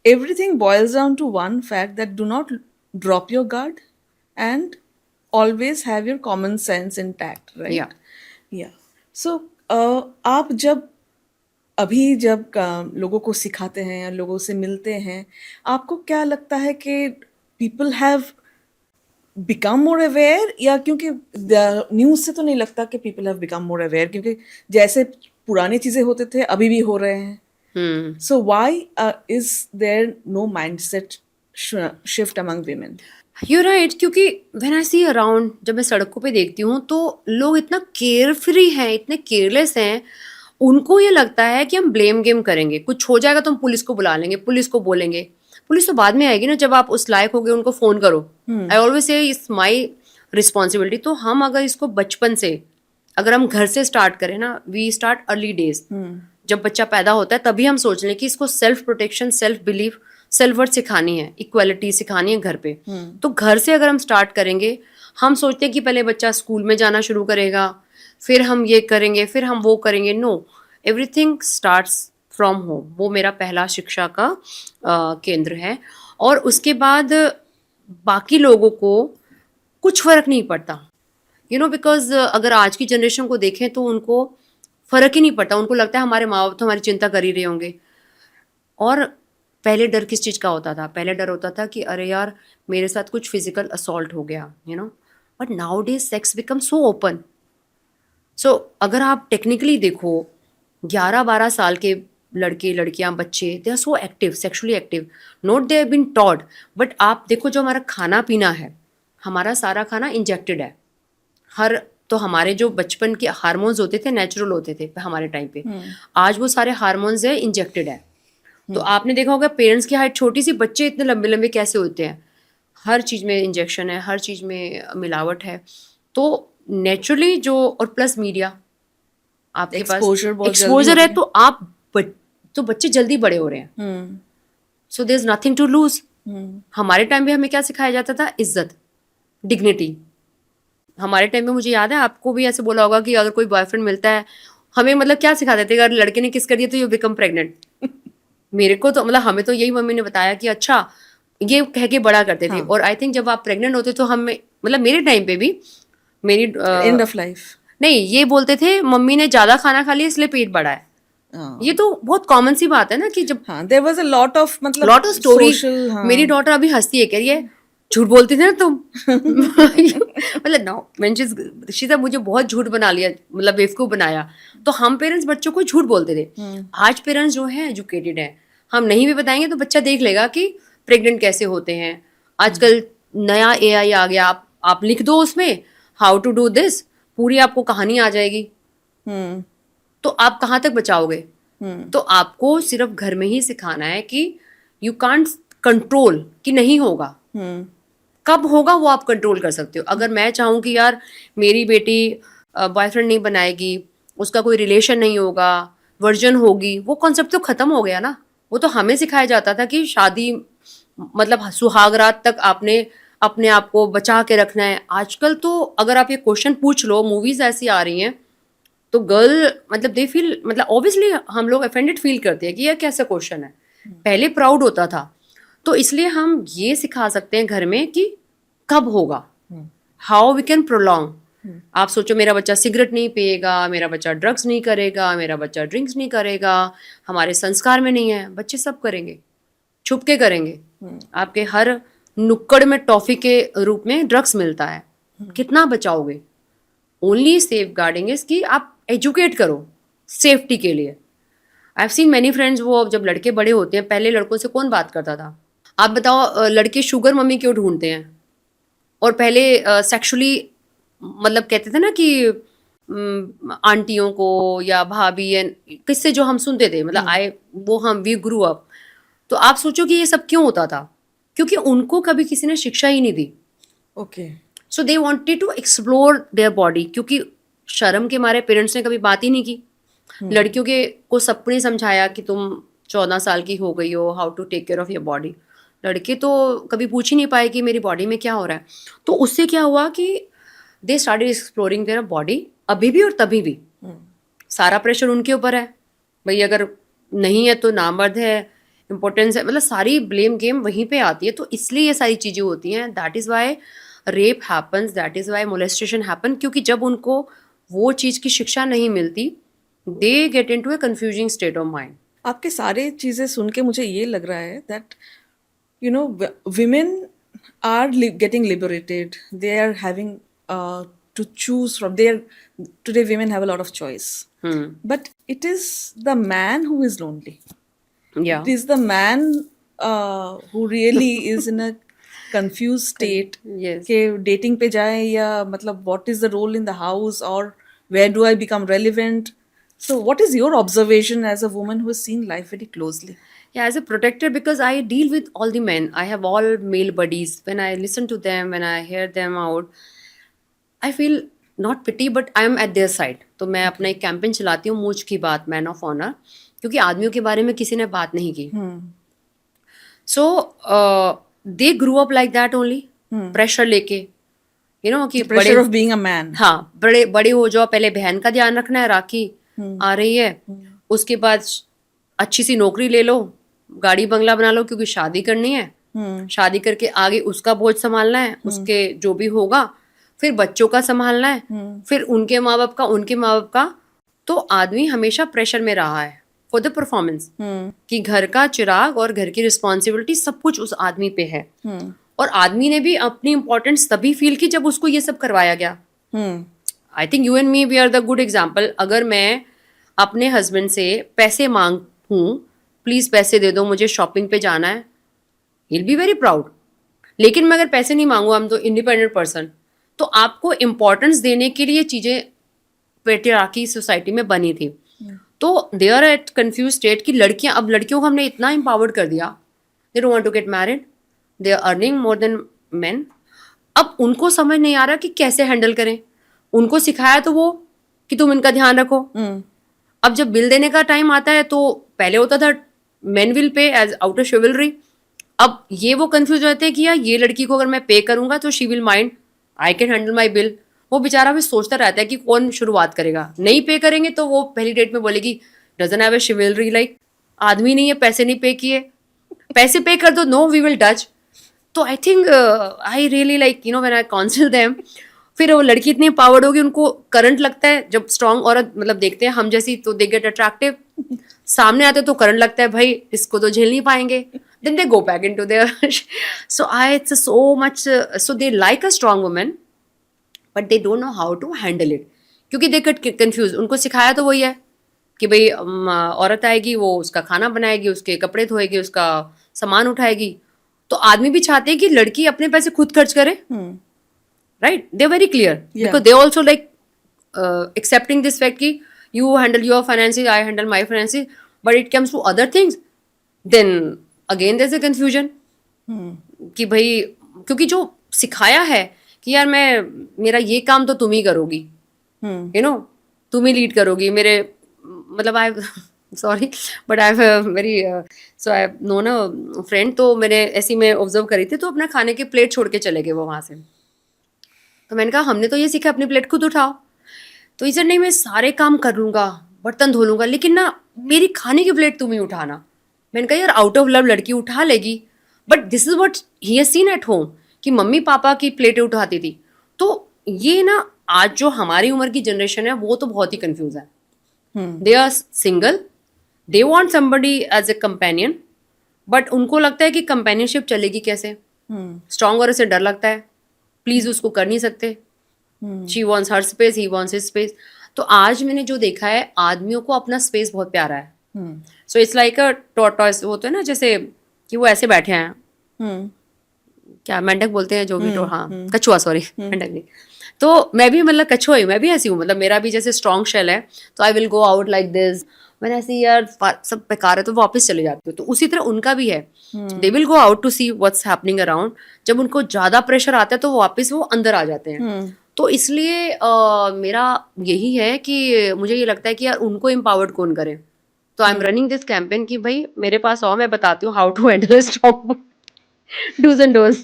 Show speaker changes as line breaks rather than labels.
everything boils down to one fact that do not drop your guard and always have your common sense intact,
या
right? Yeah. So आप जब अभी जब लोगों को सिखाते हैं या लोगों से मिलते हैं, आपको क्या लगता है कि people have become more aware, या क्योंकि न्यूज़ से तो नहीं लगता कि people have become more aware, क्योंकि जैसे पुरानी चीज़ें होते थे अभी भी हो रहे हैं. So why is there no mindset shift among women?
You right, क्योंकि व्हेन आई सी अराउंड, जब मैं सड़कों पे देखती हूँ तो लोग इतना केयर फ्री हैं, इतने केयरलेस हैं. उनको ये लगता है कि हम ब्लेम गेम करेंगे, कुछ हो जाएगा तो हम पुलिस को बुला लेंगे, पुलिस को बोलेंगे. पुलिस तो बाद में आएगी ना, जब आप उस लायक हो गए उनको फोन करो. I always say it's my responsibility. तो हम अगर इसको बचपन से, अगर हम घर से स्टार्ट करें ना, वी स्टार्ट अर्ली डेज. जब बच्चा पैदा होता है तभी हम सोच लें कि इसको self protection, self belief, self worth सिखानी है, इक्वालिटी सिखानी है घर पे. तो घर से अगर हम स्टार्ट करेंगे, हम सोचते हैं कि पहले बच्चा स्कूल में जाना शुरू करेगा, फिर हम ये करेंगे, फिर हम वो करेंगे. No, everything starts from home. वो मेरा पहला शिक्षा का केंद्र है. और उसके बाद बाकी लोगों को कुछ फर्क नहीं पड़ता, यू नो, बिकॉज अगर आज की जनरेशन को देखें तो उनको फर्क ही नहीं पड़ता. उनको लगता है हमारे माँ बाप तो हमारी चिंता कर ही रहे होंगे. और पहले डर किस चीज़ का होता था? पहले डर होता था कि अरे यार मेरे साथ कुछ फिजिकल असॉल्ट हो गया, you know. But nowadays sex become so open. So अगर आप टेक्निकली देखो, 11-12 साल के लड़के लड़कियां बच्चे, they are so active, sexually active. Not they have been taught, but आप देखो जो हमारा खाना पीना है, हमारा सारा खाना इंजेक्टेड है. हर तो हमारे जो बचपन के हार्मोन्स होते थे नेचुरल होते थे हमारे टाइम पे. आज वो सारे हार्मोन्स है इंजेक्टेड है. तो आपने देखा होगा पेरेंट्स की हाइट छोटी सी, बच्चे इतने लंबे लंबे कैसे होते हैं. हर चीज़ में इंजेक्शन है, हर चीज़ में मिलावट है. तो नेचुरली जो, और प्लस मीडिया, आपके पास
एक्सपोजर बहुत जल्दी
एक्सपोजर है
होता
तो तो बच्चे जल्दी बड़े हो रहे हैं. So there is nothing to lose. हमारे टाइम पे हमें क्या सिखाया जाता था? इज्जत, डिग्निटी. हमारे टाइम में मुझे याद है, आपको भी ऐसे बोला होगा कि अगर कोई बॉयफ्रेंड मिलता है, हमें मतलब क्या सिखाते थे, अगर लड़के ने किस कर दिया तो यू बिकम प्रेग्नेंट. मेरे को तो मतलब हमें तो यही मम्मी ने बताया कि अच्छा, ये कह के बड़ा करते थे. और आई थिंक जब आप प्रेग्नेंट होते तो हमें, मतलब मेरे टाइम पे भी मेरी
एंड ऑफ लाइफ.
नहीं, ये बोलते थे मम्मी ने ज्यादा खाना खा लिया इसलिए पेट बढ़ा है. ये तो बहुत कॉमन सी बात है ना कि जब
हाँ, there was a lot of, मतलब
लॉट ऑफ स्टोरी.
सोशल. हाँ.
मेरी डॉटर अभी हंसती है, कह रही है झूठ बोलती थी ना तुम. मतलब नो मैंने शीता मुझे बहुत झूठ बना लिया, मतलब बेवकूफ बनाया. तो हम पेरेंट्स बच्चों को झूठ बोलते थे. आज पेरेंट्स जो हैं एजुकेटेड हैं, हम नहीं भी बताएंगे तो बच्चा देख लेगा कि प्रेग्नेंट कैसे होते हैं. आजकल नया एआई आ गया, आप लिख दो उसमें हाउ टू डू दिस, पूरी आपको कहानी आ जाएगी. तो आप कहाँ तक बचाओगे? तो आपको सिर्फ घर में ही सिखाना है कि यू कांट कंट्रोल, कि नहीं होगा. कब होगा वो आप कंट्रोल कर सकते हो. अगर मैं चाहूँ कि यार मेरी बेटी बॉयफ्रेंड नहीं बनाएगी, उसका कोई रिलेशन नहीं होगा, वर्जन होगी, वो कॉन्सेप्ट तो खत्म हो गया ना. वो तो हमें सिखाया जाता था कि शादी मतलब सुहागरात तक आपने अपने आप को बचा के रखना है. आजकल तो अगर आप ये क्वेश्चन पूछ लो, मूवीज ऐसी आ रही हैं, तो गर्ल मतलब दे फील, मतलब ऑब्वियसली हम लोग अफेंडेड फील करते हैं कि यह कैसा क्वेश्चन है. पहले प्राउड होता था. तो इसलिए हम ये सिखा सकते हैं घर में कि कब होगा, हाउ वी कैन प्रोलॉन्ग. आप सोचो मेरा बच्चा सिगरेट नहीं पिएगा, मेरा बच्चा ड्रग्स नहीं करेगा, मेरा बच्चा ड्रिंक्स नहीं करेगा, हमारे संस्कार में नहीं है. बच्चे सब करेंगे, छुप के करेंगे. आपके हर नुक्कड़ में टॉफी के रूप में ड्रग्स मिलता है. कितना बचाओगे? ओनली सेफ गार्डिंग इज कि आप एजुकेट करो सेफ्टी के लिए. I have seen many friends, वो अब जब लड़के बड़े होते हैं, पहले लड़कों से कौन बात करता था? आप बताओ, लड़के शुगर मम्मी क्यों ढूंढते हैं? और पहले सेक्सुअली मतलब कहते थे ना कि आंटियों को या भाभी, किससे जो हम सुनते थे, मतलब हम वी ग्रू अप. तो आप सोचो कि ये सब क्यों होता था? क्योंकि उनको कभी किसी ने शिक्षा ही नहीं दी.
Okay.
So they wanted to explore their body, क्योंकि शर्म के मारे पेरेंट्स ने कभी बात ही नहीं की. लड़कियों के को सबने समझाया कि तुम 14 साल की हो गई हो, how to take care of your body. लड़के तो कभी पूछ ही नहीं पाए कि मेरी बॉडी में क्या हो रहा है. तो उससे क्या हुआ कि they started exploring their body. अभी भी और तभी भी सारा प्रेशर उनके ऊपर है. भाई अगर नहीं है तो नामर्द है, इम्पोर्टेंस है, मतलब सारी ब्लेम गेम वहीं पे आती है। तो इसलिए ये सारी चीज़ें होती हैं, that is why rape happens, that is why molestation happen, क्योंकि जब उनको वो चीज़ की शिक्षा नहीं मिलती, they get into a confusing state of mind.
आपके सारे चीज़ें सुन के मुझे ये लग रहा है that you know women are getting liberated, they are having to choose from, they are, today women have a lot of choice, but it is the man who is lonely,
या
it is the man who really is in a confused state
yes.
कि dating पे जाए या मतलब what is the role in the house or where do I become relevant. So what is your observation as a woman who has seen life very closely?
Yeah, as a protector, because I deal with all the men, I have all male buddies. When I listen to them, when I hear them out, I feel not pity, but I am at their side. तो मैं अपना एक campaign चलाती हूँ, मूछ की बात, man of honour, क्योंकि आदमियों के बारे में किसी ने बात नहीं की। So they grew up like that only, pressure लेके, यू नो, कि
The pressure of being a man.
हाँ, बड़े बड़े हो जाओ, पहले बहन का ध्यान रखना है, राखी आ रही है, उसके बाद अच्छी सी नौकरी ले लो, गाड़ी बंगला बना लो, क्योंकि शादी करनी है, शादी करके आगे उसका बोझ संभालना है, उसके जो भी होगा, फिर बच्चों का संभालना है, फिर उनके माँ बाप का, उनके माँ बाप का। तो आदमी हमेशा प्रेशर में रहा है फॉर द परफॉर्मेंस, कि घर का चिराग और घर की रिस्पॉन्सिबिलिटी सब कुछ उस आदमी पे है। और आदमी ने भी अपनी इंपॉर्टेंस तभी फील की जब उसको ये सब करवाया गया। I think you and me, we are the good example. अगर मैं अपने हस्बैंड से पैसे मांगूं, प्लीज पैसे दे दो, मुझे शॉपिंग पे जाना है, he will be very proud. लेकिन मैं अगर पैसे नहीं मांगू, आई एम तो इंडिपेंडेंट पर्सन, तो आपको इम्पोर्टेंस देने के लिए चीजें पेट्रियार्की सोसाइटी में बनी थी। तो they are at confuse state कि लड़कियां, अब लड़कियों को हमने इतना एम्पावर्ड कर दिया, they don't want to get married, they are earning more than men. अब उनको समझ नहीं आ रहा कि कैसे हैंडल करें। उनको सिखाया तो वो कि तुम इनका ध्यान रखो। अब जब बिल देने का टाइम आता है, तो पहले होता था men will pay as out of chivalry. अब ये वो कंफ्यूज होते हैं कि यार ये लड़की को अगर मैं पे करूंगा तो she will mind, I can handle my bill. वो बेचारा भी सोचता रहता है कि कौन शुरुआत करेगा। नहीं पे करेंगे तो वो पहली डेट में बोलेगी डजंट हैव ए शिवलरी, लाइक आदमी नहीं है, पैसे नहीं पे किए, पैसे पे कर दो, नो वी विल डच। तो I think I really like, you know, when I counsel them, फिर वो लड़की इतनी पावर्ड होगी, उनको करंट लगता है। जब स्ट्रांग औरत मतलब देखते हैं हम जैसी, तो दे गेट अट्रैक्टिव, सामने आते तो करंट लगता है, भाई इसको तो झेल नहीं पाएंगे, then they go back into there. So I it's so much, so they like a strong woman, but they don't know how to handle it, क्योंकि दे गेट कंफ्यूज। उनको सिखाया तो वही है कि भाई औरत आएगी, वो उसका खाना बनाएगी, उसके कपड़े धोएगी, उसका सामान उठाएगी। तो आदमी भी चाहते हैं कि लड़की अपने पैसे खुद खर्च करे, right? They very clear, because they also like accepting this fact कि you handle your finances, I handle my finances, but it comes to other things, then again there is a confusion कि भाई, क्योंकि जो सिखाया है कि यार मेरा ये काम तो तुम ही करोगी, यू नो, तुम ही लीड करोगी मेरे, मतलब आई sorry but I have very, so I have known a friend, तो मैंने ऐसी में ऑब्जर्व करी थी, तो अपना खाने की प्लेट छोड़ के चले गए वो वहाँ से। तो मैंने कहा हमने तो ये सीखा अपनी प्लेट खुद उठाओ। तो इसे नहीं, मैं सारे काम कर लूँगा, बर्तन धो लूँगा, लेकिन ना मेरी खाने की प्लेट तुम ही उठाना। मैंने कहा यार आउट ऑफ लव लड़की उठा लेगी, but this is what he has seen at home कि मम्मी पापा की प्लेटें उठाती थी। तो ये ना आज जो हमारी उम्र की जनरेशन है वो तो बहुत ही कंफ्यूज है। They are single, they want somebody as a companion, but उनको लगता है कि कंपेनियनशिप चलेगी कैसे, स्ट्रांग औरत से डर लगता है, प्लीज उसको कर नहीं सकते, she wants her space, he wants his space. तो आज मैंने जो देखा है, आदमियों को अपना स्पेस बहुत प्यारा है। So it's like a tortoise, होता है ना, जैसे कि वो ऐसे बैठे हैं, क्या मेंढक बोलते हैं जो भी, तो हाँ कछुआ, सॉरी मेंढक नहीं। तो मैं भी मतलब कछुआ ही, मैं भी ऐसी हूँ, मतलब मेरा भी जैसे स्ट्रॉन्ग शेल है, तो I will go out like this, मैंने ऐसे यार सब बेकार है तो वापस चले जाती हूँ। तो उसी तरह उनका भी है, they will go out to see what's happening around. जब उनको ज्यादा प्रेशर आता है तो वापस वो अंदर आ जाते हैं। तो इसलिए मेरा यही है कि मुझे ये लगता है कि यार उनको एम्पावर्ड कौन करे। तो I am running this campaign कि भाई मेरे पास आओ, मैं बताती हूँ how to handle strong dos and don'ts.